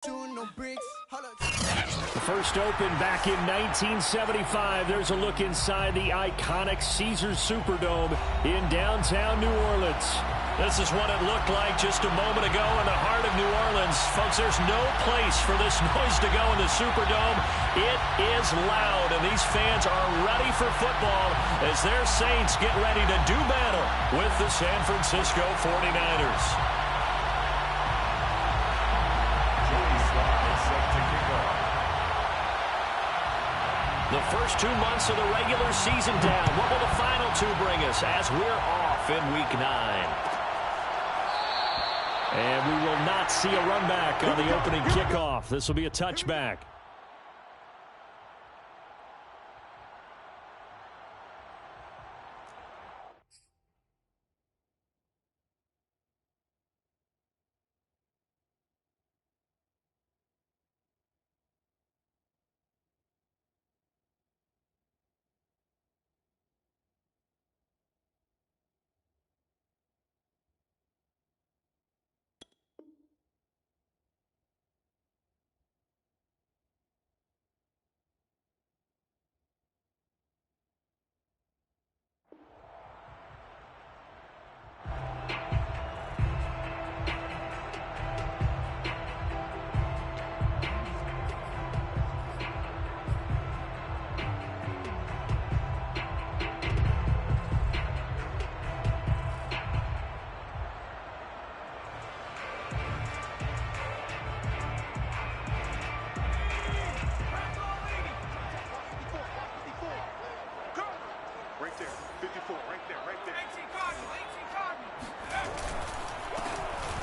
The first open back in 1975. There's a look inside the iconic Caesars Superdome in downtown New Orleans. This is what it looked like just a moment ago in the heart of New Orleans. Folks, there's no place for this noise to go in the Superdome. It is loud, and these fans are ready for football as their Saints get ready to do battle with the San Francisco 49ers. The first 2 months of the regular season down. What will the final two bring us as we're off in Week 9? And we will not see a run back on the opening kickoff. This will be a touchback.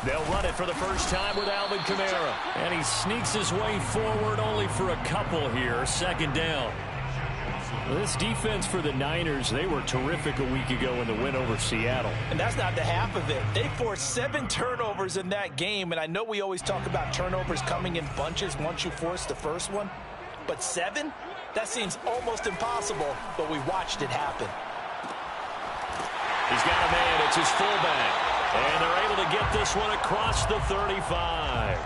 They'll run it for the first time with Alvin Kamara. And he sneaks his way forward only for a couple here. Second down. This defense for the Niners, they were terrific a week ago in the win over Seattle. And that's not the half of it. They forced 7 turnovers in that game. And I know we always talk about turnovers coming in bunches once you force the first one. But 7? That seems almost impossible. But we watched it happen. He's got a man. It's his fullback. And they're able to get this one across the 35.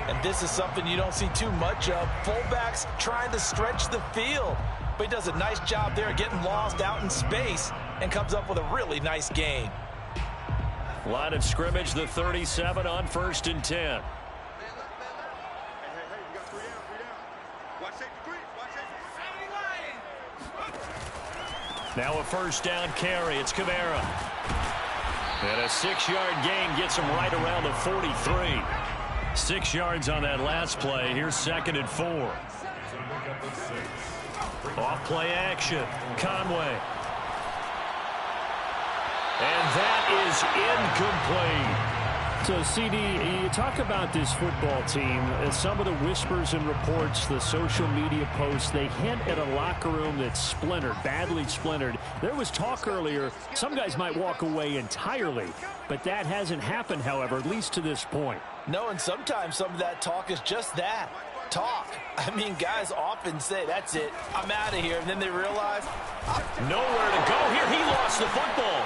And this is something you don't see too much of. Fullbacks trying to stretch the field. But he does a nice job there getting lost out in space and comes up with a really nice gain. Line of scrimmage, the 37 on 1st and 10. Now a first down carry. It's Kamara. And a 6-yard gain gets him right around the 43. 6 yards on that last play. Here's 2nd and 4. Off play action. Conway. And that is incomplete. So, CD, you talk about this football team. Some of the whispers and reports, the social media posts, they hint at a locker room that's splintered, badly splintered. There was talk earlier, some guys might walk away entirely. But that hasn't happened, however, at least to this point. No, and sometimes some of that talk is just that. Talk. I mean, guys often say, that's it, I'm out of here. And then they realize, nowhere to go here. He lost the football.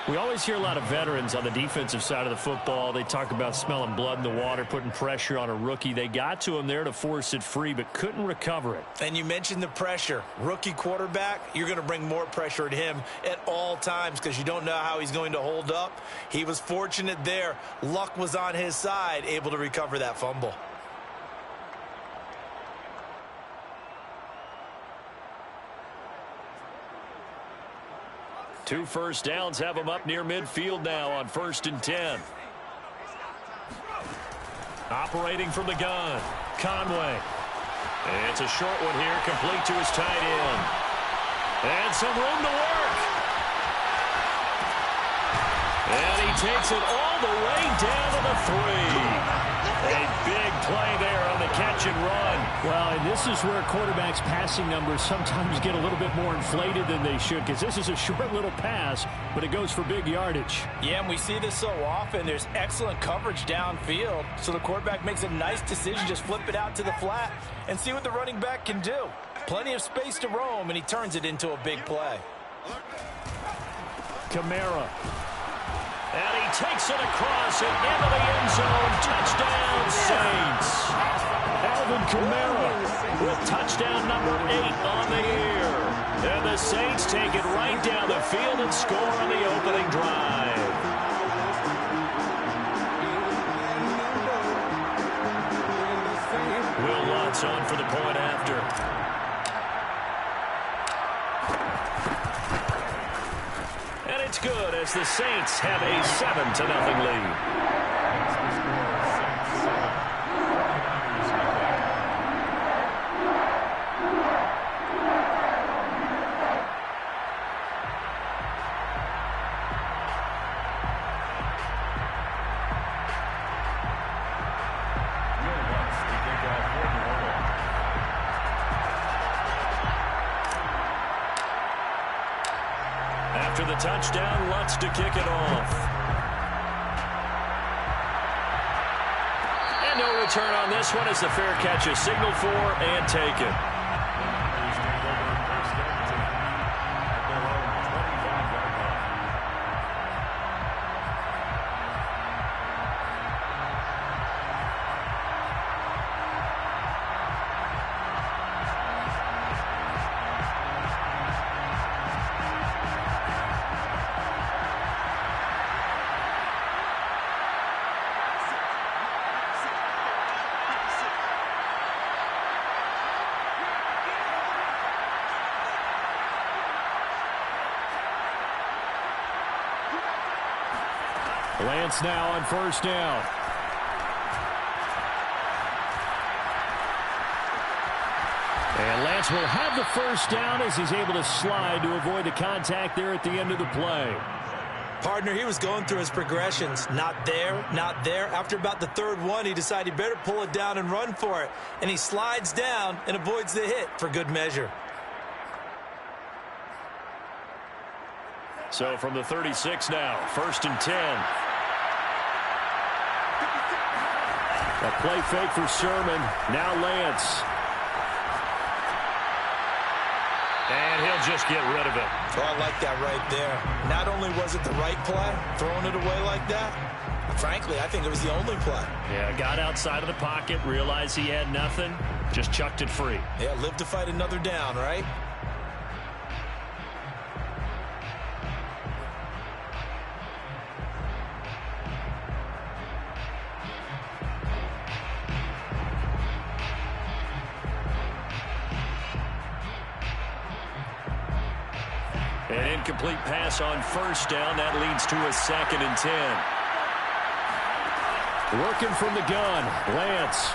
We always hear a lot of veterans on the defensive side of the football. They talk about smelling blood in the water, putting pressure on a rookie. They got to him there to force it free, but couldn't recover it. And you mentioned the pressure. Rookie quarterback, you're going to bring more pressure at him at all times because you don't know how he's going to hold up. He was fortunate there. Luck was on his side, able to recover that fumble. 2 first downs have him up near midfield now on 1st and 10. Operating from the gun, Conway. And it's a short one here, complete to his tight end. And some room to work. And he takes it all the way down to the 3. A big play there on the catch and run. Well, and this is where quarterbacks' passing numbers sometimes get a little bit more inflated than they should, because this is a short little pass, but it goes for big yardage. Yeah, and we see this so often. There's excellent coverage downfield, so the quarterback makes a nice decision, just flip it out to the flat and see what the running back can do. Plenty of space to roam, and he turns it into a big play. Kamara. And he takes it across and into the end zone. Touchdown, Saints. Alvin Kamara with touchdown number 8 on the year. And the Saints take it right down the field and score on the opening drive. Will Lutz on for the point after. And it's good as the Saints have a 7-0 lead. After the touchdown, Lutz to kick it off. And no return on this one as the fair catch is signaled for and taken. Lance now on first down. And Lance will have the first down as he's able to slide to avoid the contact there at the end of the play. Partner, he was going through his progressions. Not there, not there. After about the third one, he decided he better pull it down and run for it. And he slides down and avoids the hit for good measure. So from the 36 now, 1st and 10. A play fake for Sermon. Now Lance. And he'll just get rid of it. Oh, I like that right there. Not only was it the right play, throwing it away like that, frankly, I think it was the only play. Yeah, got outside of the pocket, realized he had nothing, just chucked it free. Yeah, live to fight another down, right? An incomplete pass on first down. That leads to a 2nd and 10. Working from the gun. Lance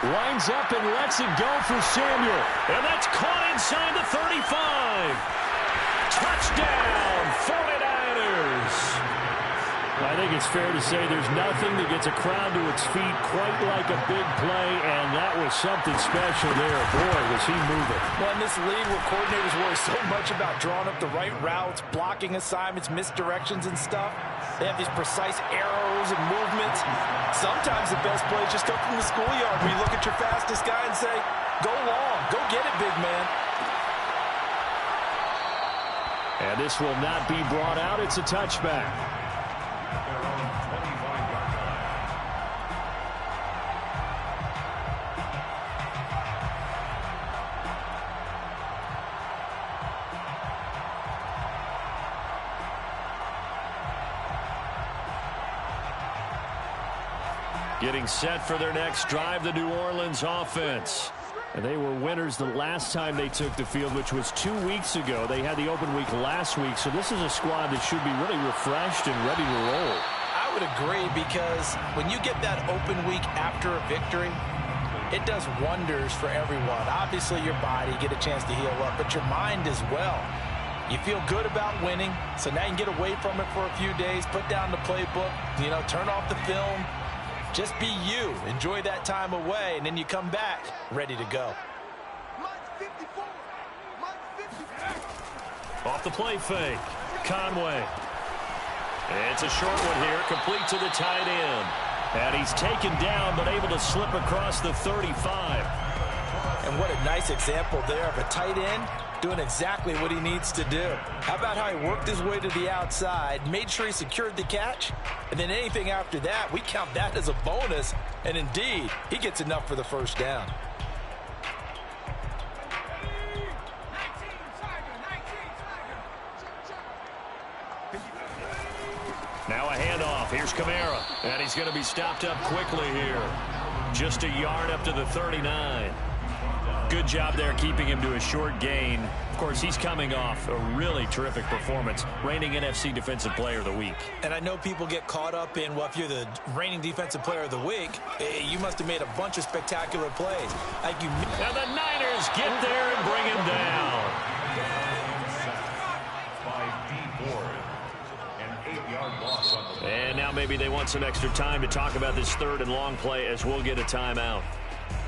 lines up and lets it go for Samuel. And that's caught inside the 35. Touchdown, 49ers. I think it's fair to say there's nothing that gets a crowd to its feet quite like a big play, and that was something special there. Boy, was he moving. Well, in this league where coordinators worry so much about drawing up the right routes, blocking assignments, misdirections and stuff, they have these precise arrows and movements. Sometimes the best plays just come from the schoolyard where you look at your fastest guy and say, go long, go get it, big man. And this will not be brought out. It's a touchback. Getting set for their next drive, the New Orleans offense. And they were winners the last time they took the field, which was 2 weeks ago. They had the open week last week, so this is a squad that should be really refreshed and ready to roll. I would agree, because when you get that open week after a victory, it does wonders for everyone. Obviously, your body, get a chance to heal up, but your mind as well. You feel good about winning, so now you can get away from it for a few days, put down the playbook, turn off the film. Just be you. Enjoy that time away, and then you come back ready to go. Off the play fake. Conway. It's a short one here, complete to the tight end. And he's taken down, but able to slip across the 35. And what a nice example there of a tight end doing exactly what he needs to do. How about how he worked his way to the outside, made sure he secured the catch, and then anything after that, we count that as a bonus, and indeed, he gets enough for the first down. Now a handoff. Here's Kamara, and he's going to be stopped up quickly here. Just a yard up to the 39. Good job there keeping him to a short gain. Of course, he's coming off a really terrific performance, reigning NFC Defensive Player of the Week. And I know people get caught up in, well, if you're the reigning Defensive Player of the Week, you must have made a bunch of spectacular plays. And the Niners get there and bring him down. And now maybe they want some extra time to talk about this third and long play as we'll get a timeout.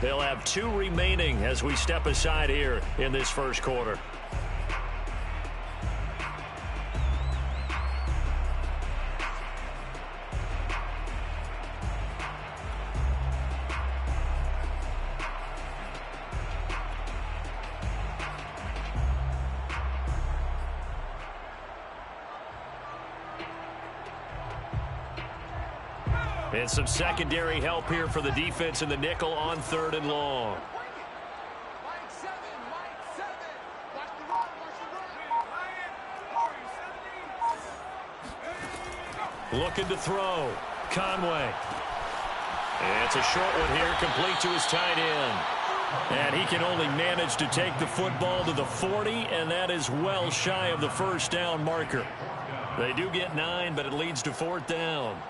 They'll have 2 remaining as we step aside here in this first quarter. And some secondary help here for the defense in the nickel on 3rd and long. Looking to throw. Conway. And it's a short one here, complete to his tight end. And he can only manage to take the football to the 40, and that is well shy of the first down marker. They do get 9, but it leads to 4th down.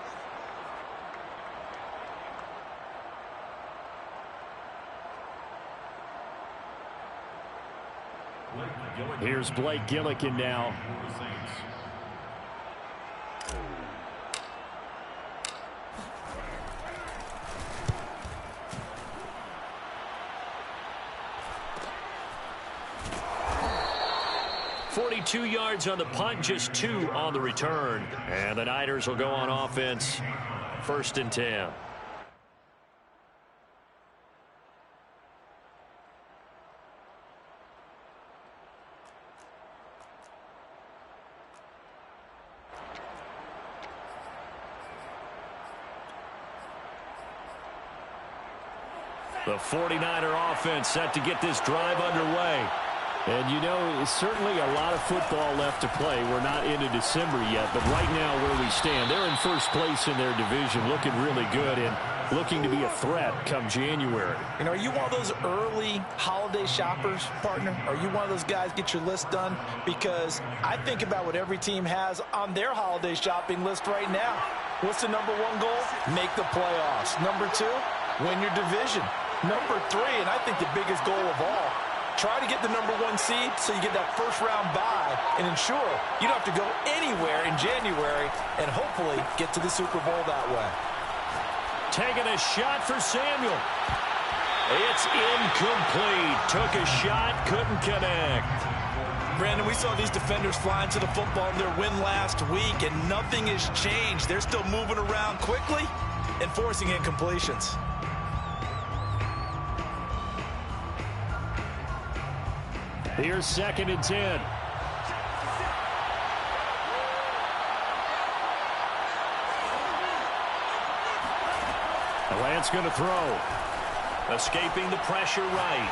Here's Blake Gillikin now. .42 yards on the punt, just 2 on the return. And the Niners will go on offense. 1st and 10. The 49er offense set to get this drive underway. And, you know, certainly a lot of football left to play. We're not into December yet, but right now where we stand, they're in first place in their division, looking really good and looking to be a threat come January. You know, are you one of those early holiday shoppers, partner? Are you one of those guys get your list done? Because I think about what every team has on their holiday shopping list right now. What's the number 1 goal? Make the playoffs. Number 2, win your division. Number 3, and I think the biggest goal of all, try to get the number 1 seed so you get that first-round bye and ensure you don't have to go anywhere in January and hopefully get to the Super Bowl that way. Taking a shot for Samuel. It's incomplete. Took a shot, couldn't connect. Brandon, we saw these defenders flying to the football in their win last week, and nothing has changed. They're still moving around quickly and forcing incompletions. Here's 2nd and 10. Lance going to throw. Escaping the pressure right.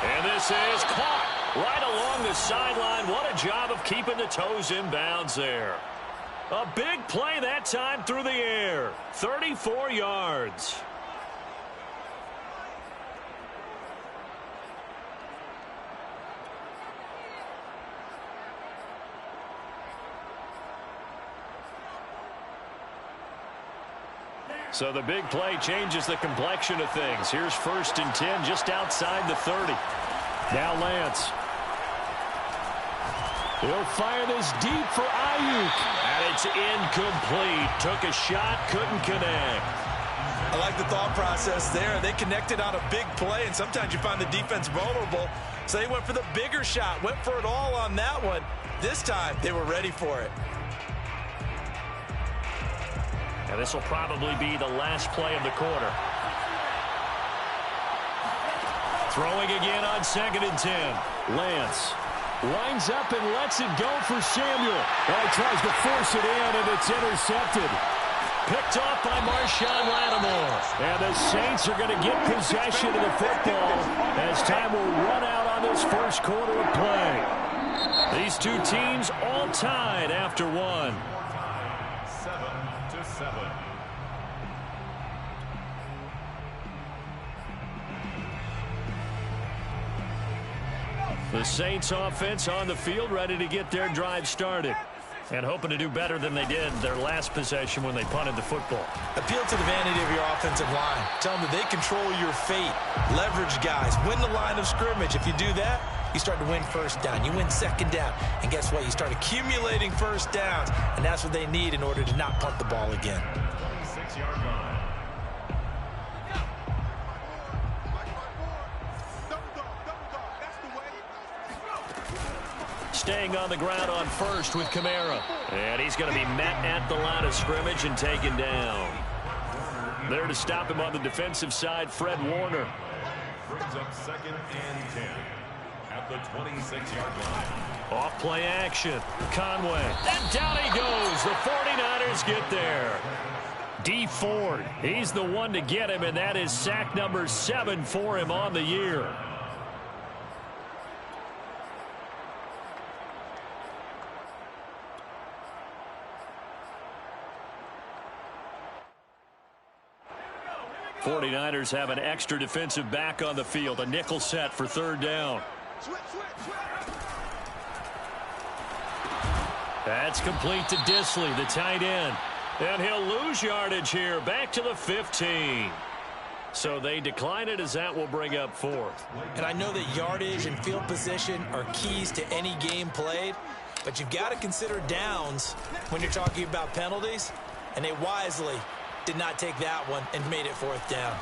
And this is caught right along the sideline. What a job of keeping the toes in bounds there. A big play that time through the air. 34 yards. So the big play changes the complexion of things. Here's 1st and 10 just outside the 30. Now Lance. He'll fire this deep for Ayuk. And it's incomplete. Took a shot, couldn't connect. I like the thought process there. They connected on a big play, and sometimes you find the defense vulnerable. So they went for the bigger shot, went for it all on that one. This time, they were ready for it. And this will probably be the last play of the quarter. Throwing again on 2nd and 10. Lance winds up and lets it go for Samuel. Oh, he tries to force it in, and it's intercepted. Picked off by Marshawn Lattimore. And the Saints are going to get possession of the football as time will run out on this first quarter of play. These two teams all tied after one. 7-7. The Saints offense on the field, ready to get their drive started. And hoping to do better than they did their last possession when they punted the football. Appeal to the vanity of your offensive line. Tell them that they control your fate. Leverage guys. Win the line of scrimmage. If you do that, you start to win first down. You win second down. And guess what? You start accumulating first downs. And that's what they need in order to not punt the ball again. 26-yard line. Staying on the ground on first with Kamara. And he's going to be met at the line of scrimmage and taken down. There to stop him on the defensive side, Fred Warner. Brings up 2nd and 10 at the 26-yard line. Off play action. Conway. And down he goes. The 49ers get there. D. Ford. He's the one to get him, and that is sack number 7 for him on the year. '49ers have an extra defensive back on the field. A nickel set for 3rd down. That's complete to Disley, the tight end. And he'll lose yardage here. Back to the 15. So they decline it as that will bring up 4th. And I know that yardage and field position are keys to any game played, but you've got to consider downs when you're talking about penalties, and they wisely did not take that one and made it 4th down.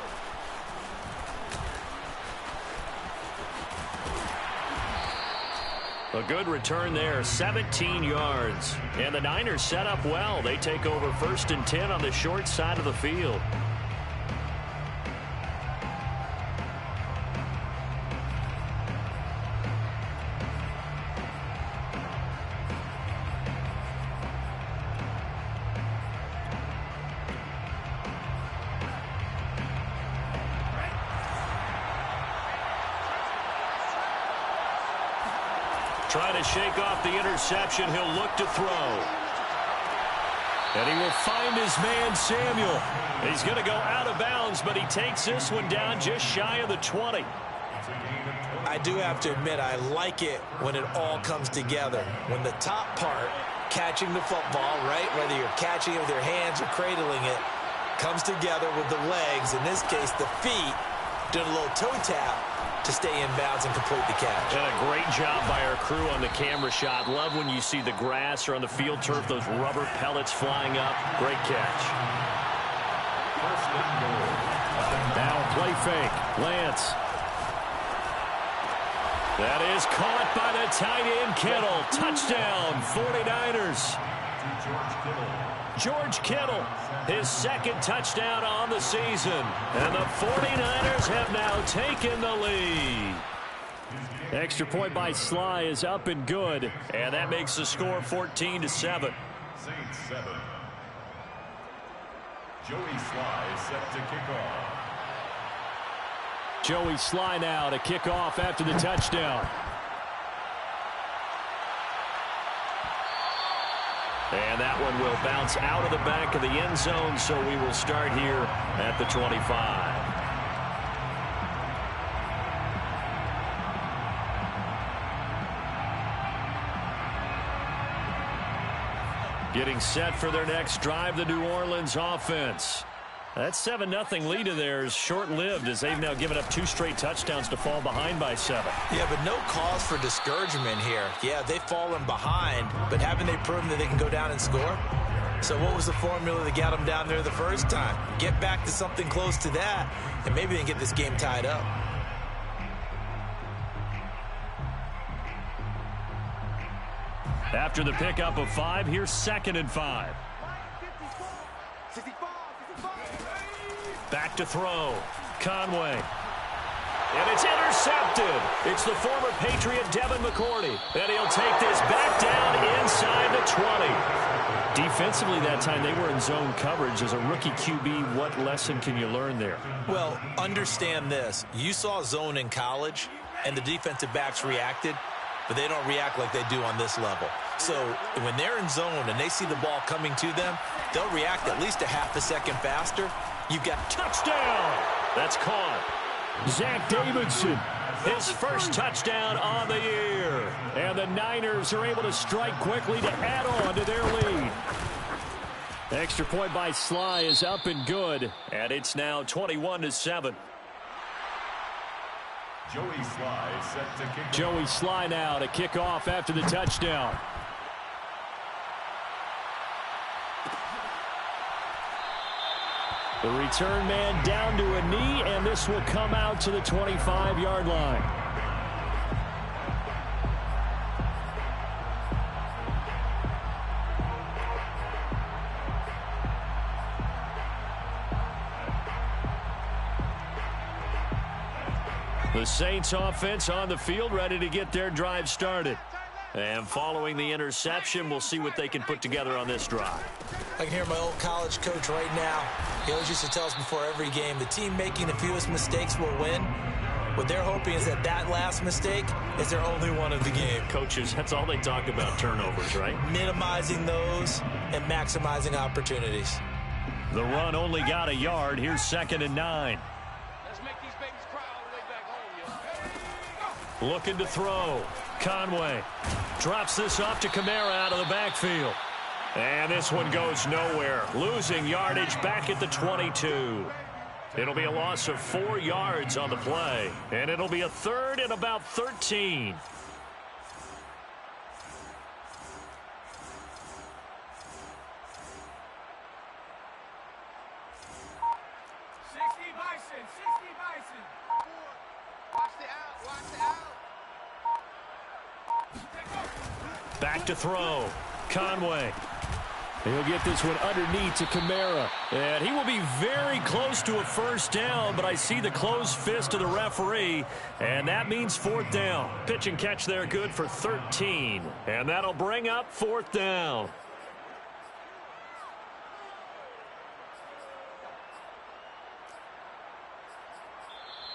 A good return there, 17 yards. And the Niners set up well. They take over 1st and 10 on the short side of the field. Trying to shake off the interception. He'll look to throw. And he will find his man, Samuel. He's going to go out of bounds, but he takes this one down just shy of the 20. I do have to admit, I like it when it all comes together. When the top part, catching the football, right, whether you're catching it with your hands or cradling it, comes together with the legs, in this case the feet, doing a little toe tap to stay in bounds and complete the catch. And a great job by our crew on the camera shot. Love when you see the grass or on the field turf, those rubber pellets flying up. Great catch. Now play fake. Lance. That is caught by the tight end, Kittle. Touchdown, 49ers. George Kittle, his 2nd touchdown on the season. And the 49ers have now taken the lead. Extra point by Sly is up and good. And that makes the score 14-7. Saints 7. Joey Sly is set to kick off. Joey Sly now to kick off after the touchdown. And that one will bounce out of the back of the end zone, so we will start here at the 25. Getting set for their next drive, the New Orleans offense. That 7-0 lead of theirs short-lived as they've now given up 2 straight touchdowns to fall behind by 7. Yeah, but no cause for discouragement here. Yeah, they've fallen behind, but haven't they proven that they can go down and score? So what was the formula that got them down there the first time? Get back to something close to that, and maybe they can get this game tied up. After the pickup of 5, here's 2nd and 5. Back to throw. Conway. And it's intercepted. It's the former Patriot Devin McCourty. And he'll take this back down inside the 20. Defensively that time, they were in zone coverage. As a rookie QB, what lesson can you learn there? Well, understand this. You saw zone in college, and the defensive backs reacted, but they don't react like they do on this level. So when they're in zone and they see the ball coming to them, they'll react at least a half a second faster. You've got touchdown. That's caught. Zach Davidson, his first touchdown on the year. And the Niners are able to strike quickly to add on to their lead. The extra point by Sly is up and good. And it's now 21-7. Joey Sly set to kick. Joey Sly now to kick off after the touchdown. The return man down to a knee, and this will come out to the 25-yard line. The Saints offense on the field, ready to get their drive started. And following the interception, we'll see what they can put together on this drive. I can hear my old college coach right now. He always used to tell us before every game, the team making the fewest mistakes will win. What they're hoping is that last mistake is their only one of the game. Coaches, that's all they talk about, turnovers, right? Minimizing those and maximizing opportunities. The run only got a yard. Here's 2nd and 9. Let's make these babies cry all the way back home, yo. Looking to throw. Conway drops this off to Kamara out of the backfield. And this one goes nowhere. Losing yardage back at the 22. It'll be a loss of 4 yards on the play. And it'll be a 3rd and about 13. Back to throw. Conway. He'll get this one underneath to Kamara. And he will be very close to a first down, but I see the closed fist of the referee, and that means 4th down. Pitch and catch there good for 13. And that'll bring up 4th down.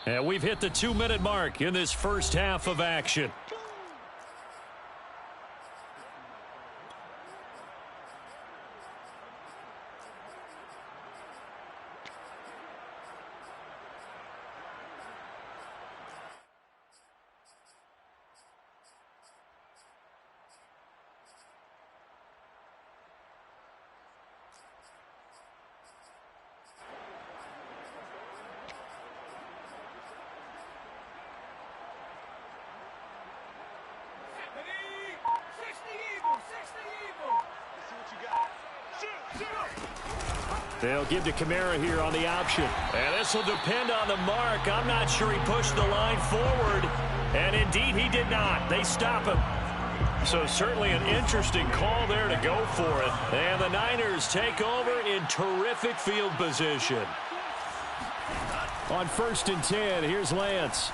And we've hit the 2-minute mark in this first half of action. They'll give to Kamara here on the option. And this will depend on the mark. I'm not sure he pushed the line forward. And indeed, he did not. They stop him. So certainly an interesting call there to go for it. And the Niners take over in terrific field position. On 1st and 10, here's Lance.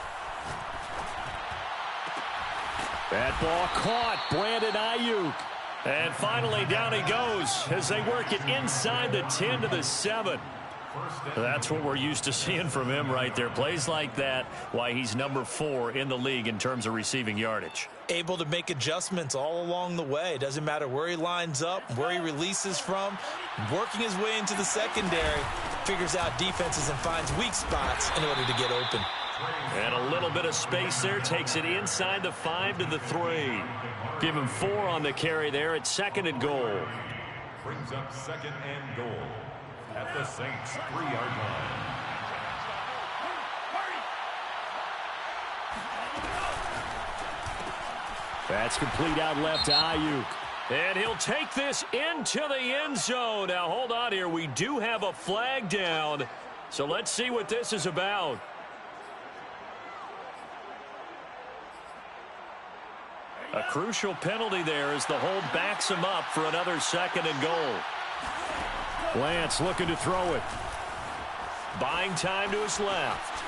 That ball caught. Brandon Ayuk. And finally, down he goes as they work it inside the 10 to the 7. That's what we're used to seeing from him right there. Plays like that, why he's number 4 in the league in terms of receiving yardage. Able to make adjustments all along the way. Doesn't matter where he lines up, where he releases from. Working his way into the secondary. Figures out defenses and finds weak spots in order to get open. And a little bit of space there. Takes it inside the 5 to the 3. Give him 4 on the carry there at 2nd and goal. Brings up 2nd and goal at the Saints 3-yard line. That's complete out left to Ayuk. And he'll take this into the end zone. Now hold on here. We do have a flag down. So let's see what this is about. A crucial penalty there as the hold backs him up for another 2nd and goal. Lance looking to throw it. Buying time to his left.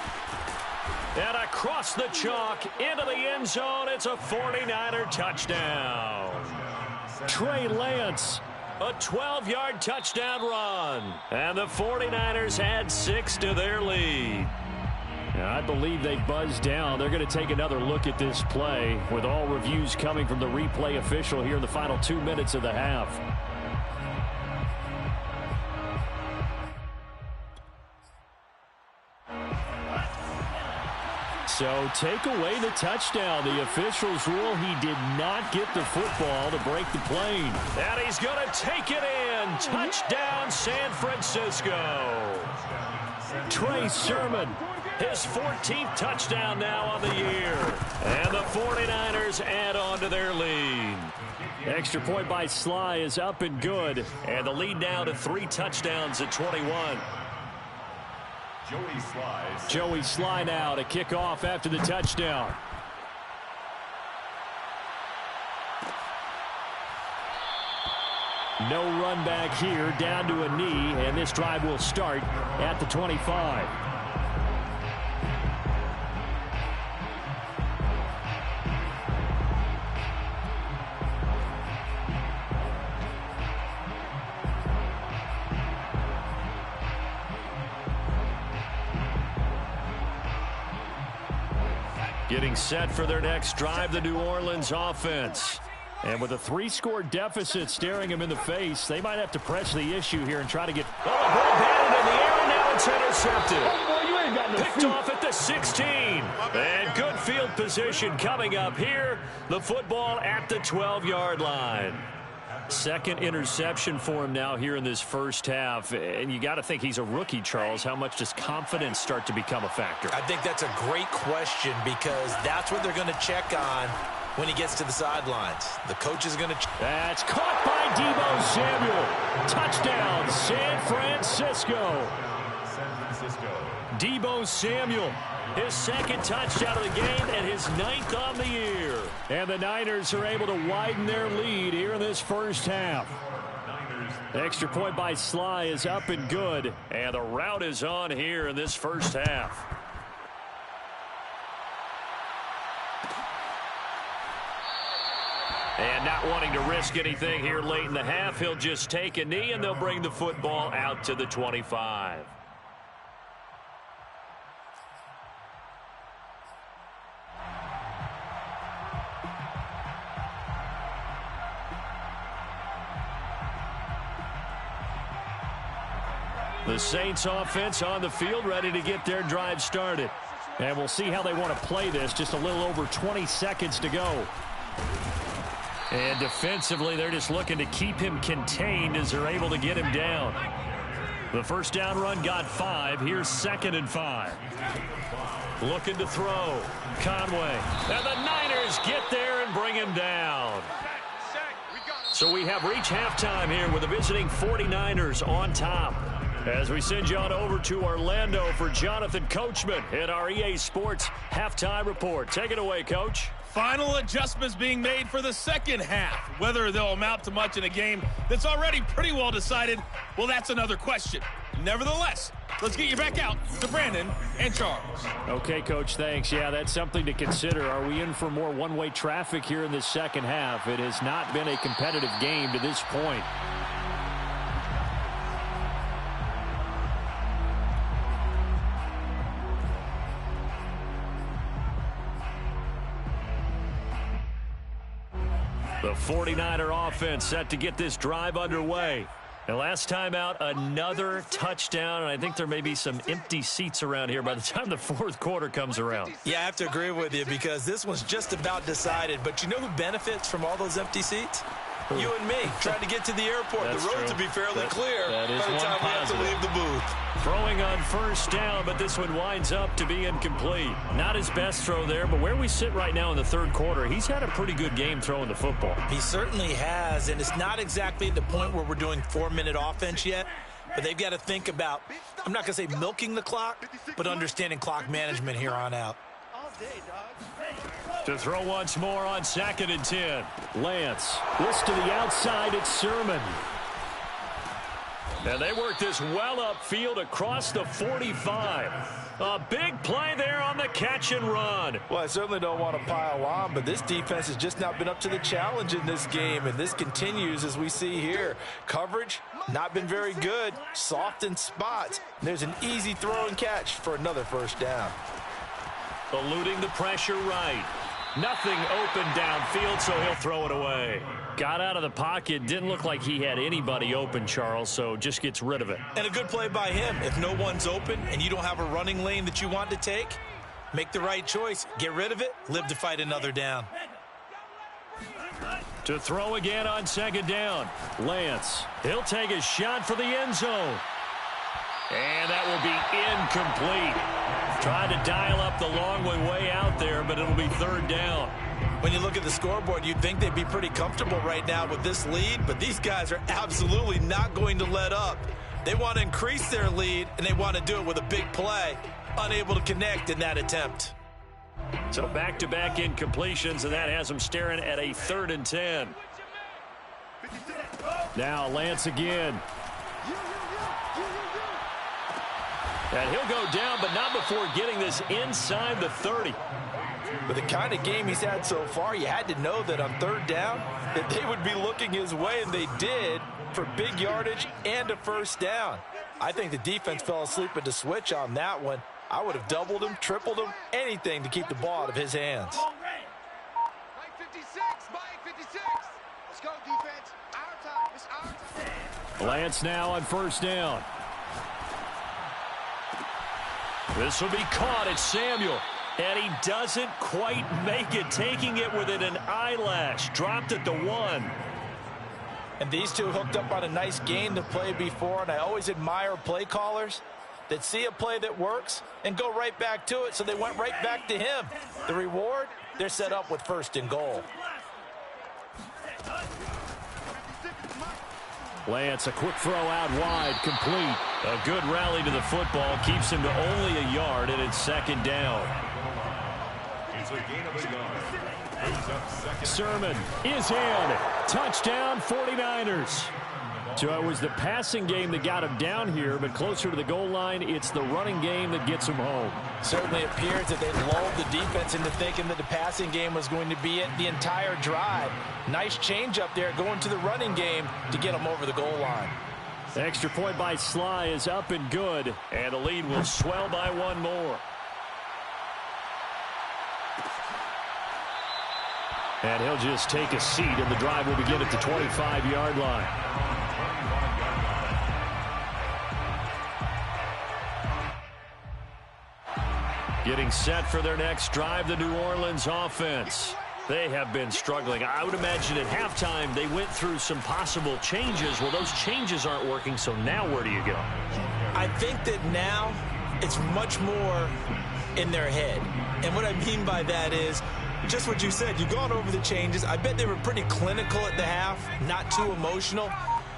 And across the chalk into the end zone, it's a 49er touchdown. Trey Lance, a 12-yard touchdown run. And the 49ers add 6 to their lead. I believe they buzzed down. They're going to take another look at this play with all reviews coming from the replay official here in the final 2 minutes of the half. So take away the touchdown. The officials rule he did not get the football to break the plane. And he's going to take it in. Touchdown, San Francisco. Trey Sermon, his 14th touchdown now on the year. And the 49ers add on to their lead. Extra point by Sly is up and good. And the lead now to 3 touchdowns at 21. Joey Sly now to kick off after the touchdown. No run back here, down to a knee, and this drive will start at the 25. Getting set for their next drive, the New Orleans offense. And with a 3-score deficit staring them in the face, they might have to press the issue here and try to get... Oh, the ball batted in the air, and now it's intercepted. Picked off at the 16. And good field position coming up here. The football at the 12-yard line. Second interception for him now here in this first half. And you got to think he's a rookie, Charles. How much does confidence start to become a factor? I think that's a great question because that's what they're going to check on when he gets to the sidelines. The coach is going to... That's caught by Deebo Samuel. Touchdown, San Francisco. Deebo Samuel, his second touchdown of the game and his 9th on the year. And the Niners are able to widen their lead here in this first half. Extra point by Sly is up and good. And the route is on here in this first half. And not wanting to risk anything here late in the half, he'll just take a knee and they'll bring the football out to the 25. The Saints offense on the field ready to get their drive started. And we'll see how they want to play this. Just a little over 20 seconds to go. And defensively, they're just looking to keep him contained as they're able to get him down. The first down run got 5. Here's 2nd and 5. Looking to throw. Conway. And the Niners get there and bring him down. So we have reached halftime here with the visiting 49ers on top. As we send you on over to Orlando for Jonathan Coachman at our EA Sports Halftime Report. Take it away, Coach. Final adjustments being made for the second half. Whether they'll amount to much in a game that's already pretty well decided, well, that's another question. Nevertheless, let's get you back out to Brandon and Charles. Okay, Coach, thanks. Yeah, that's something to consider. Are we in for more one-way traffic here in this second half? It has not been a competitive game to this point. The 49er offense set to get this drive underway. And last time out, another touchdown, and I think there may be some empty seats around here by the time the fourth quarter comes around. Yeah, I have to agree with you because this one's just about decided. But you know who benefits from all those empty seats? You and me, trying to get to the airport. That's the roads true. will be fairly clear that is by the time we have to leave the booth. Throwing on first down, but this one winds up to be incomplete. Not his best throw there, but where we sit right now in the third quarter, he's had a pretty good game throwing the football. He certainly has, and it's not exactly at the point where we're doing 4-minute offense yet, but they've got to think about, I'm not going to say milking the clock, but understanding clock management here on out. To throw once more on 2nd and 10. Lance. This to the outside. It's Sermon. And they work this well upfield across the 45. A big play there on the catch and run. Well, I certainly don't want to pile on, but this defense has just not been up to the challenge in this game, and this continues as we see here. Coverage, not been very good, soft in spots. There's an easy throw and catch for another first down. Eluding the pressure right. Nothing open downfield, so he'll throw it away. Got out of the pocket. Didn't look like he had anybody open, Charles, so just gets rid of it. And a good play by him. If no one's open and you don't have a running lane that you want to take, make the right choice. Get rid of it. Live to fight another down. To throw again on second down. Lance, he'll take a shot for the end zone. And that will be incomplete. Tried to dial up the long way out there, but it'll be third down. When you look at the scoreboard, you'd think they'd be pretty comfortable right now with this lead, but these guys are absolutely not going to let up. They want to increase their lead, and they want to do it with a big play. Unable to connect in that attempt. So back-to-back incompletions, and that has them staring at a 3rd and 10. Now Lance again. And he'll go down, but not before getting this inside the 30. With the kind of game he's had so far, you had to know that on third down that they would be looking his way, and they did, for big yardage and a first down. I think the defense fell asleep at the switch on that one. I would have doubled him, tripled him, anything to keep the ball out of his hands. Mike 56, Mike 56. Let's go, defense. Our time. It's our time. Lance now on first down. This will be caught. It's Samuel. And he doesn't quite make it, taking it within an eyelash. Dropped at the 1. And these two hooked up on a nice game to play before, and I always admire play callers that see a play that works and go right back to it, so they went right back to him. The reward, they're set up with 1st and goal. Lance, a quick throw out wide, complete. A good rally to the football, keeps him to only a yard, and it's 2nd down. It's a gain of a yard. Brings up second. Sermon is in. Touchdown, 49ers. So it was the passing game that got him down here, but closer to the goal line, it's the running game that gets him home. Certainly appears that they lulled the defense into thinking that the passing game was going to be it the entire drive. Nice change up there going to the running game to get them over the goal line. The extra point by Sly is up and good, and the lead will swell by 1 more. And he'll just take a seat, and the drive will begin at the 25-yard line. Getting set for their next drive, the New Orleans offense. They have been struggling. I would imagine at halftime they went through some possible changes. Well, those changes aren't working, so now where do you go? I think that now it's much more in their head. And what I mean by that is just what you said. You've gone over the changes. I bet they were pretty clinical at the half, not too emotional.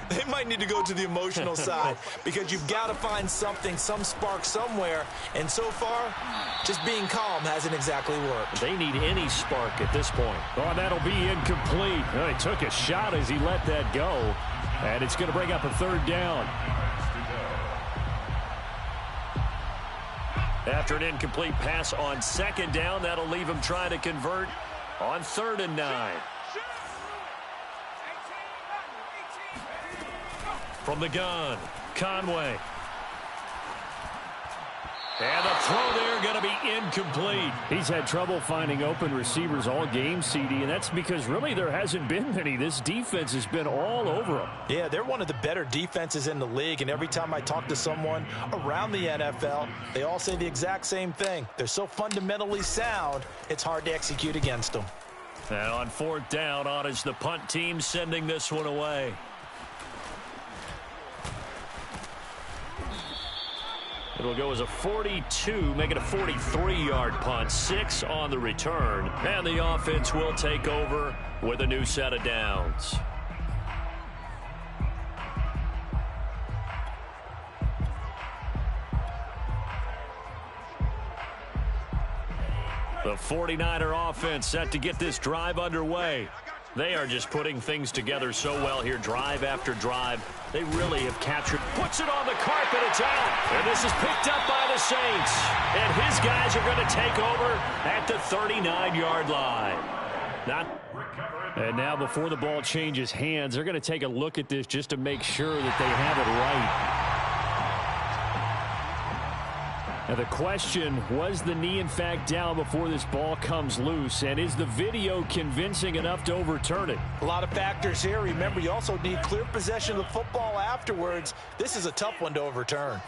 They might need to go to the emotional side because you've got to find something, some spark somewhere. And so far, just being calm hasn't exactly worked. They need any spark at this point. Oh, that'll be incomplete. Oh, he took a shot as he let that go. And it's going to bring up a 3rd down. After an incomplete pass on 2nd down, that'll leave him trying to convert on 3rd and 9. From the gun, Conway. And the throw there going to be incomplete. He's had trouble finding open receivers all game, CD, and that's because really there hasn't been many. This defense has been all over them. Yeah, they're one of the better defenses in the league, and every time I talk to someone around the NFL, they all say the exact same thing. They're so fundamentally sound, it's hard to execute against them. And on 4th down, on is the punt team sending this one away. It'll go as a 42, make it a 43-yard punt, 6 on the return. And the offense will take over with a new set of downs. The 49er offense set to get this drive underway. They are just putting things together so well here, drive after drive. They really have captured puts it on the carpet. It's out. And this is picked up by the Saints. And his guys are going to take over at the 39-yard line. And now before the ball changes hands, they're going to take a look at this just to make sure that they have it right. Now the question, was the knee in fact down before this ball comes loose? And is the video convincing enough to overturn it? A lot of factors here. Remember, you also need clear possession of the football afterwards. This is a tough one to overturn.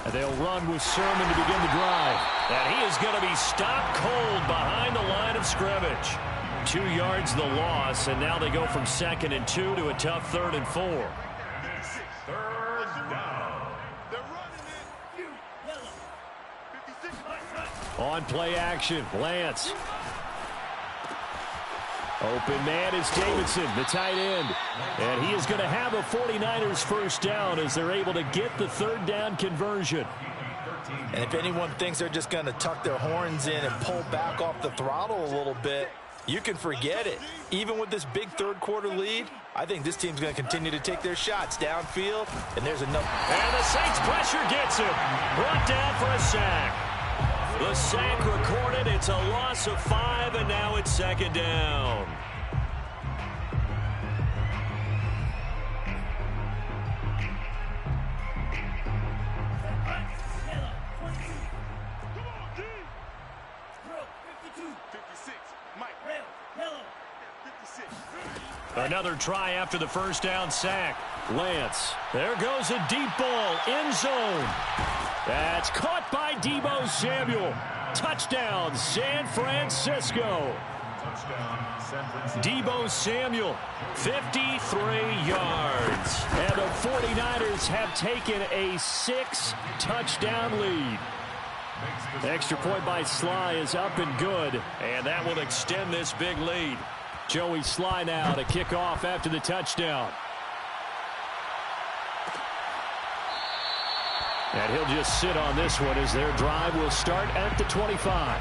And they'll run with Sermon to begin the drive. And he is going to be stopped cold behind the line of scrimmage. 2 yards the loss, and now they go from 2nd and 2 to a tough 3rd and 4. Third down. They're running it. 56. On play action, Lance. Open man is Davidson, the tight end. And he is going to have a 49ers first down as they're able to get the 3rd down conversion. And if anyone thinks they're just going to tuck their horns in and pull back off the throttle a little bit, you can forget it. Even with this big 3rd quarter lead, I think this team's going to continue to take their shots downfield, and there's enough. And the Saints pressure gets him. Brought down for a sack. The sack recorded. It's a loss of 5, and now it's 2nd down. Another try after the first down sack. Lance. There goes a deep ball. End zone. That's caught by Deebo Samuel. Touchdown, San Francisco. Touchdown, San Francisco. Deebo Samuel, 53 yards. And the 49ers have taken a 6-touchdown lead. Extra point by Sly is up and good. And that will extend this big lead. Joey Sly now to kick off after the touchdown. And he'll just sit on this one as their drive will start at the 25.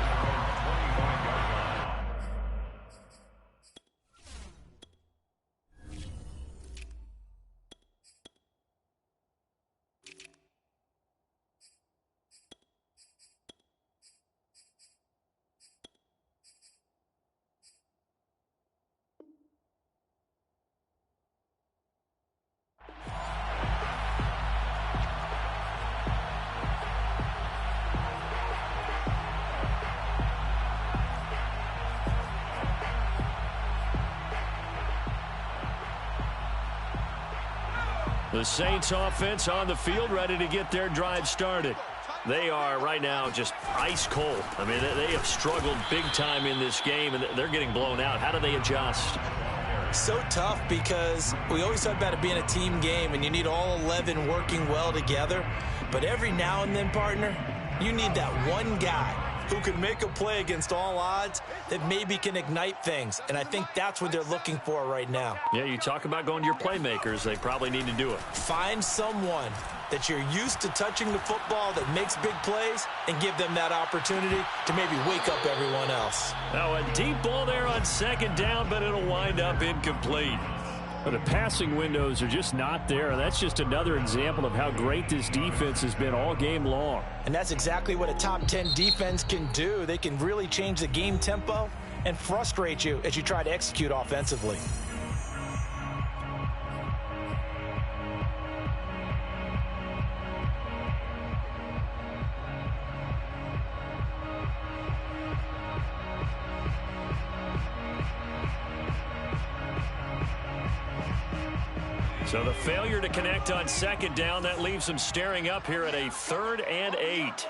The Saints offense on the field ready to get their drive started. They are right now just ice cold. I mean, they have struggled big time in this game, and they're getting blown out. How do they adjust? So tough because we always talk about it being a team game, and you need all 11 working well together. But every now and then, partner, you need that one guy who can make a play against all odds that maybe can ignite things. And I think that's what they're looking for right now. Yeah, you talk about going to your playmakers. They probably need to do it. Find someone that you're used to touching the football that makes big plays and give them that opportunity to maybe wake up everyone else. Now a deep ball there on 2nd down, but it'll wind up incomplete. But the passing windows are just not there. That's just another example of how great this defense has been all game long. And that's exactly what a top 10 defense can do. They can really change the game tempo and frustrate you as you try to execute offensively. So the failure to connect on 2nd down, that leaves them staring up here at a 3rd and 8.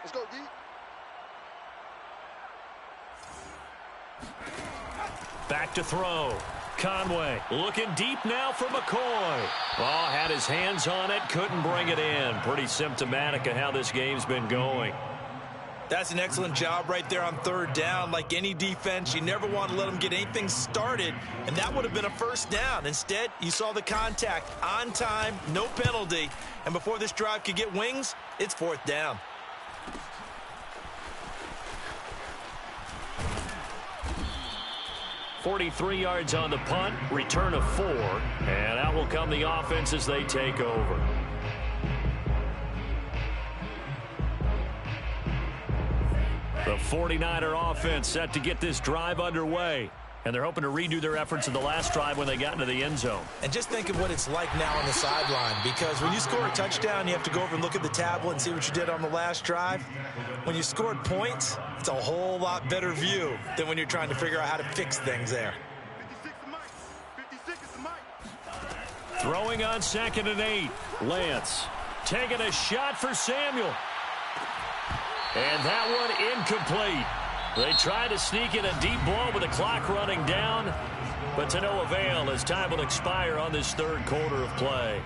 Let's go, D. Back to throw. Conway looking deep now for McCoy. Oh, had his hands on it, couldn't bring it in. Pretty symptomatic of how this game's been going. That's an excellent job right there on 3rd down. Like any defense, you never want to let them get anything started, and that would have been a first down. Instead, you saw the contact on time, no penalty, and before this drive could get wings, it's 4th down. 43 yards on the punt, return of 4, and out will come the offense as they take over. The 49er offense set to get this drive underway. And they're hoping to redo their efforts in the last drive when they got into the end zone. And just think of what it's like now on the sideline, because when you score a touchdown, you have to go over and look at the tablet and see what you did on the last drive. When you scored points, it's a whole lot better view than when you're trying to figure out how to fix things there. 56 is the mic. Throwing on 2nd and 8. Lance taking a shot for Samuel. And that one incomplete. They try to sneak in a deep ball with the clock running down, but to no avail as time will expire on this third quarter of play.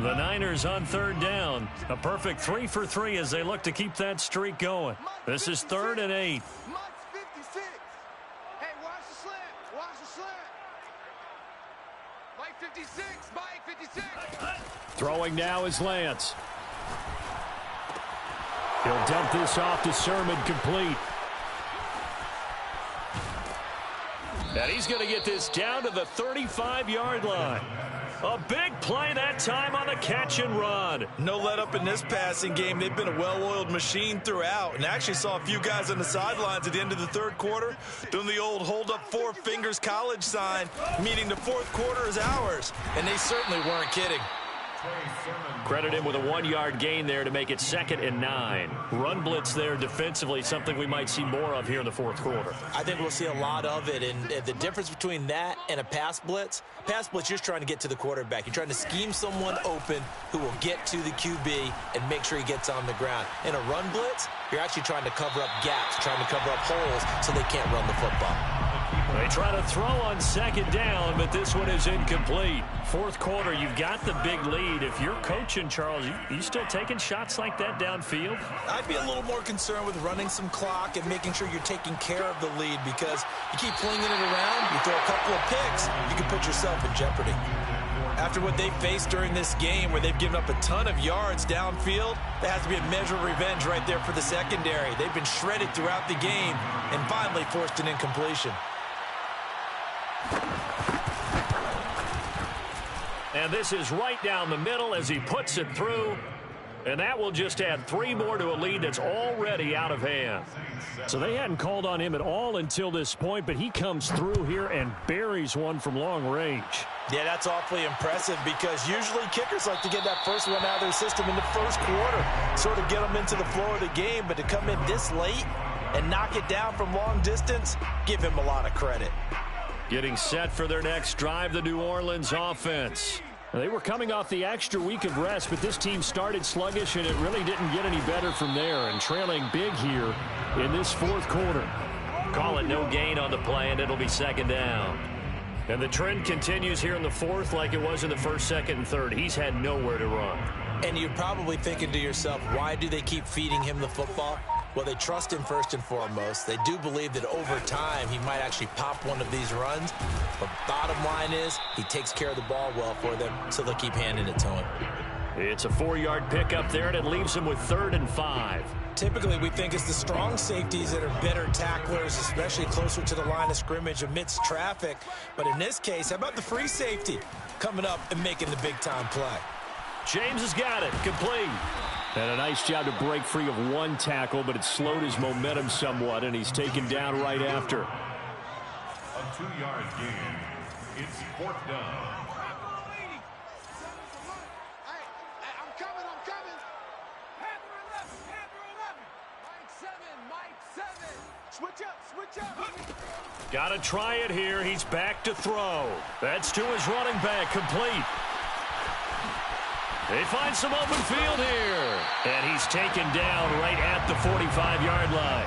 The Niners on 3rd down. A perfect 3 for 3 as they look to keep that streak going. This is 3rd and 8. Mike's 56. Hey, watch the slant. Watch the slant. Mike 56. Mike 56. Throwing now is Lance. He'll dump this off to Sermon, complete. And he's going to get this down to the 35-yard line. A big play that time on the catch and run. No let up in this passing game. They've been a well-oiled machine throughout, and actually saw a few guys on the sidelines at the end of the third quarter doing the old hold up 4 fingers college sign, meaning the fourth quarter is ours, and they certainly weren't kidding. Credit him with a 1-yard gain there to make it 2nd and 9. Run blitz there defensively, something we might see more of here in the fourth quarter. I think we'll see a lot of it, and the difference between that and a pass blitz, you're just trying to get to the quarterback. You're trying to scheme someone open who will get to the QB and make sure he gets on the ground. In a run blitz, you're actually trying to cover up gaps, trying to cover up holes so they can't run the football. They try to throw on 2nd down, but this one is incomplete. Fourth quarter, you've got the big lead. If you're coaching, Charles, you still taking shots like that downfield? I'd be a little more concerned with running some clock and making sure you're taking care of the lead, because you keep flinging it around, you throw a couple of picks, you can put yourself in jeopardy. After what they faced during this game where they've given up a ton of yards downfield, there has to be a measure of revenge right there for the secondary. They've been shredded throughout the game and finally forced an incompletion. And this is right down the middle as he puts it through. And that will just add 3 more to a lead that's already out of hand. So they hadn't called on him at all until this point, but he comes through here and buries one from long range. Yeah, that's awfully impressive, because usually kickers like to get that first one out of their system in the first quarter, sort of get them into the flow of the game, but to come in this late and knock it down from long distance, give him a lot of credit. Getting set for their next drive, the New Orleans offense. They were coming off the extra week of rest, but this team started sluggish, and it really didn't get any better from there, and trailing big here in this fourth quarter. Call it no gain on the play, and it'll be 2nd down. And the trend continues here in the fourth like it was in the first, second, and third. He's had nowhere to run. And you're probably thinking to yourself, why do they keep feeding him the football? Well, they trust him first and foremost. They do believe that over time he might actually pop one of these runs. But bottom line is he takes care of the ball well for them, so they'll keep handing it to him. It's a 4-yard pickup there, and it leaves him with 3rd and 5. Typically, we think it's the strong safeties that are better tacklers, especially closer to the line of scrimmage amidst traffic. But in this case, how about the free safety coming up and making the big-time play? James has got it. Complete. And a nice job to break free of one tackle, but it slowed his momentum somewhat, and he's taken down right after. A 2-yard gain. It's 4th down. Hey, I'm coming. Mike 7. Switch up. Got to try it here. He's back to throw. That's to his running back. Complete. They find some open field here. And he's taken down right at the 45-yard line.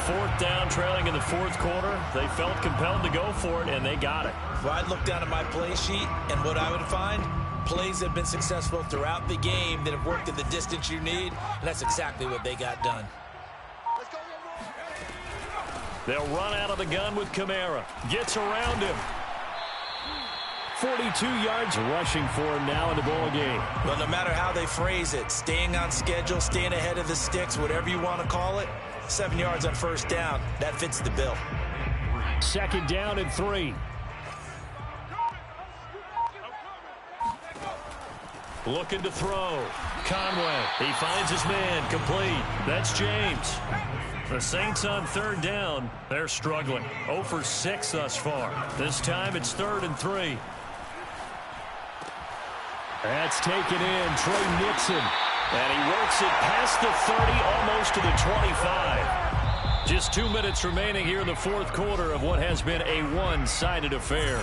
4th down, trailing in the fourth quarter. They felt compelled to go for it, and they got it. Well, I'd look down at my play sheet, and what I would find, plays that have been successful throughout the game that have worked at the distance you need, and that's exactly what they got done. Let's go. They'll run out of the gun with Kamara. Gets around him. 42 yards rushing for him now in the ball game. Well, no matter how they phrase it, staying on schedule, staying ahead of the sticks, whatever you want to call it, 7 yards on first down, that fits the bill. 2nd down and 3. Looking to throw. Conway. He finds his man. Complete. That's James. The Saints on 3rd down. They're struggling. 0 for 6 thus far. This time it's 3rd and 3. That's taken in. Trey Nixon. And he works it past the 30, almost to the 25. Just 2 minutes remaining here in the 4th quarter of what has been a one-sided affair.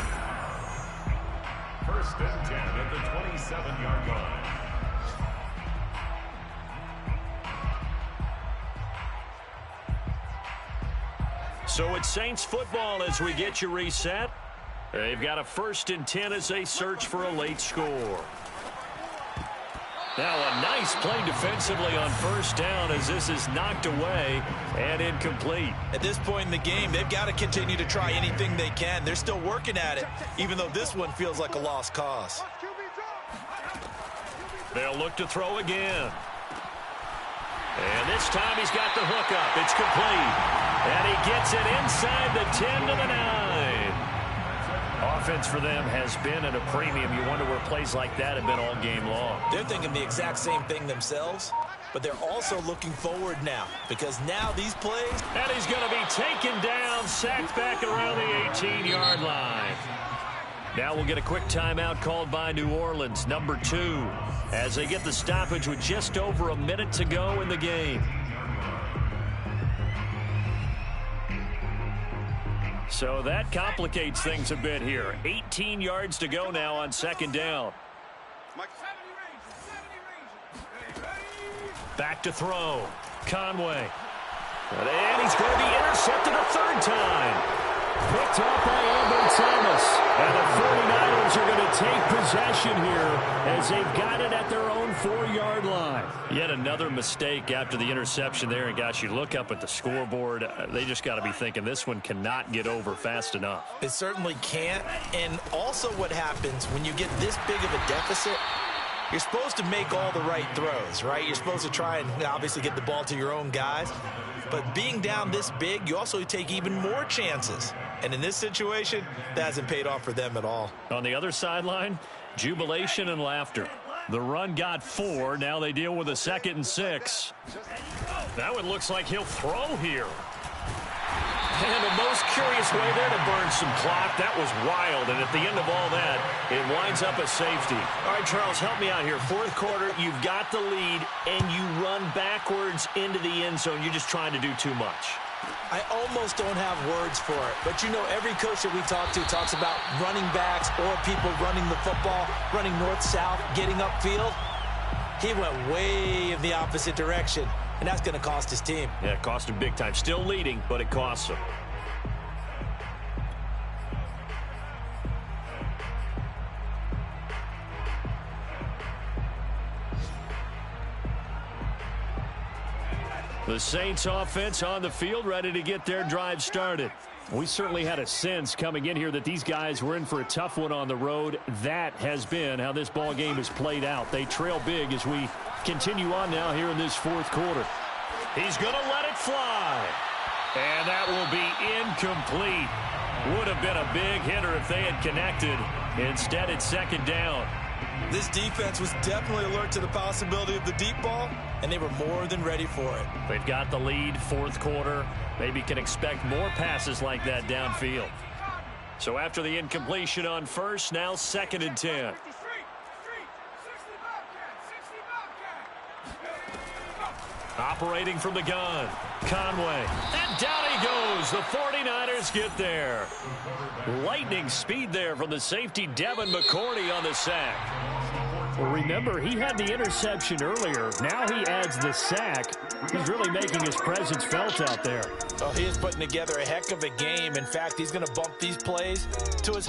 1st and 10 at the 27-yard line. So it's Saints football as we get you reset. They've got a 1st and 10 as they search for a late score. Now a nice play defensively on 1st down as this is knocked away and incomplete. At this point in the game, they've got to continue to try anything they can. They're still working at it, even though this one feels like a lost cause. They'll look to throw again. And this time he's got the hook up. It's complete. And he gets it inside the 10 to the 9. Offense for them has been at a premium. You wonder where plays like that have been all game long. They're thinking the exact same thing themselves, but they're also looking forward now because now these plays. And he's going to be taken down, sacked back around the 18-yard line. Now we'll get a quick timeout called by New Orleans, number 2, as they get the stoppage with just over a minute to go in the game. So that complicates things a bit here. 18 yards to go now on 2nd down. Back to throw. Conway. And he's going to be intercepted a 3rd time. Picked up by Amber Thomas. And the 49ers are going to take possession here as they've got it at their own 4-yard line. Yet another mistake after the interception there. And gosh, you look up at the scoreboard, they just got to be thinking this one cannot get over fast enough. It certainly can't. And also what happens when you get this big of a deficit, you're supposed to make all the right throws, right? You're supposed to try and obviously get the ball to your own guys. But being down this big, you also take even more chances. And in this situation, that hasn't paid off for them at all. On the other sideline, jubilation and laughter. The run got 4. Now they deal with a 2nd and 6. That one looks like he'll throw here. And the most curious way there to burn some clock. That was wild. And at the end of all that, it winds up a safety. All right, Charles, help me out here. 4th quarter, you've got the lead, and you run backwards into the end zone. You're just trying to do too much. I almost don't have words for it. But, you know, every coach that we talk to talks about running backs or people running the football, running north-south, getting upfield. He went way in the opposite direction, and that's going to cost his team. Yeah, it cost him big time. Still leading, but it costs him. The Saints offense on the field, ready to get their drive started. We certainly had a sense coming in here that these guys were in for a tough one on the road. That has been how this ball game has played out. They trail big as we continue on now here in this 4th quarter. He's going to let it fly. And that will be incomplete. Would have been a big hitter if they had connected. Instead, it's 2nd down. This defense was definitely alert to the possibility of the deep ball, and they were more than ready for it. They've got the lead, 4th quarter. Maybe can expect more passes like that downfield. So after the incompletion on 1st, now 2nd and 10. Operating from the gun, Conway. And down he goes. The 49ers get there. Lightning speed there from the safety, Devin McCourty, on the sack. Well, remember, he had the interception earlier. Now he adds the sack. He's really making his presence felt out there. Oh, he is putting together a heck of a game. In fact, he's going to bump these plays to his